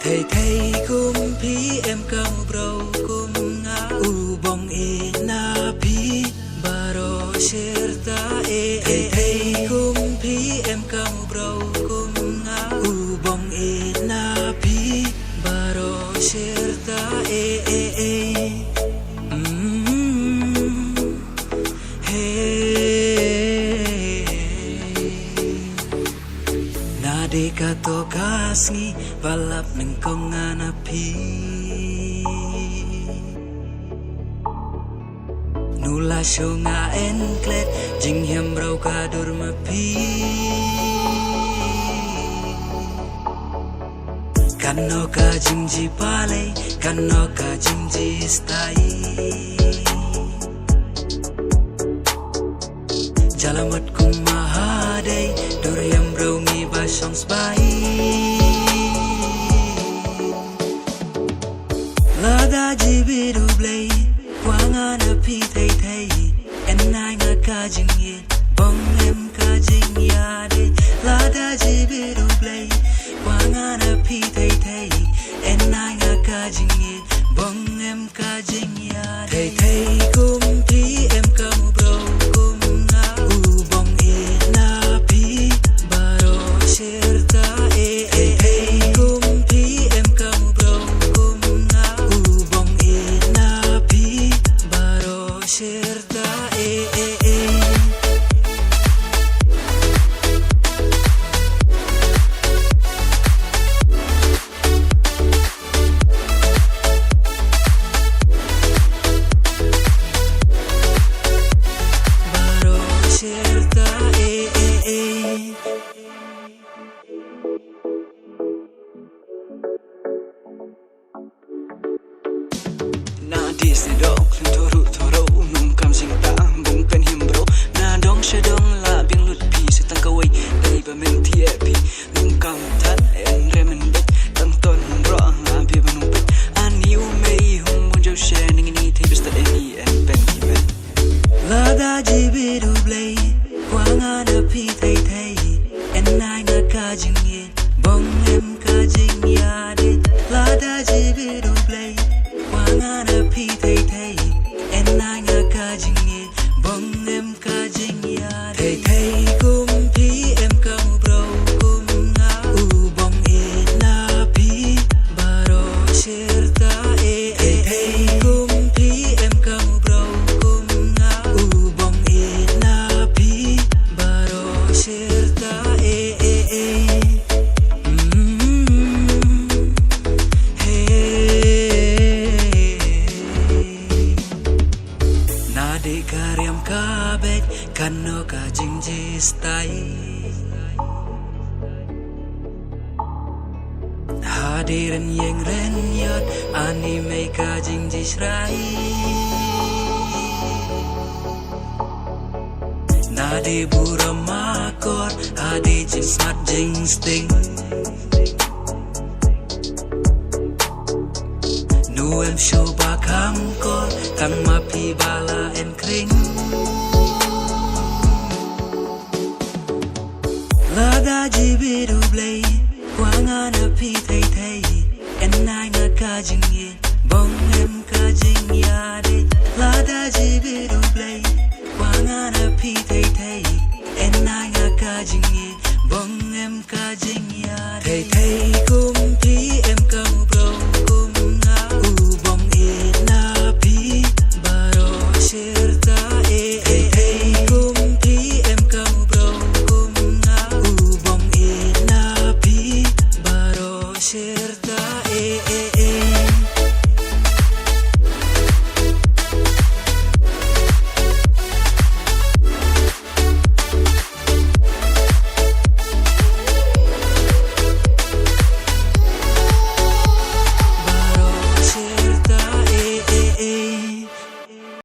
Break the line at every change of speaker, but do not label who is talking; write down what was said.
thầy thầy cung phí em cầm bầu cung ngã u bong e na phí baro serta e thầy thầy cung phí em cầm bầu cung ngã u bong e na phí baro serta e Nade to kasngi balap ng konganapi Nula syo nga enklet jing hiam raw ka durmapi Kano ka jing ji pale kano ka jing ji stai Jalamat kung mahaday Duriam raw ngi basyong sbai Lada jibiru blay Kwanga na pi thay thay Enay nga ka jing ye Bong em ka jing yade Lada jibiru blay Kwanga na pi thay thay Enay nga ka jing ye Bong em ka jing yade Thay thay kum pi em ka mu bro Disney dog toru toro nung kam sing ta bung pen him bro na dong shadong la bing lut pi se tang kawai dai ba men tie pi nung kam tan en remen bet tang ton bro nga bi ba nung bet an you may hum bon jo she ning ni te best any en pen ki men la da ji bi du blay kwa nga na pi thai thai en nai nga ka jing ye bong em ka jing ya de la da ji bi du blay Wangan api thay thay en na nga ka jing ye bong em ka jing ya thay thay kum pi em ka mu bro kum nga u bong e na pi baro serta e thay thay kum pi em ka mu bro kum nga u bong e na pi baro serta e Karyam kabet kano ka jing ji stai Hadirin yang renyot anime ka jing ji shrai Nadi buram makor hadi jing smart jing sting Nuem shoba kamkor kang mapi bala en kring Lada jibiru blay Kwanga na pi thay thay Enay nga ka jing ye Bong em ka jing yade Lada jibiru blay Kwanga na pi thay thay Enay nga ka jing ye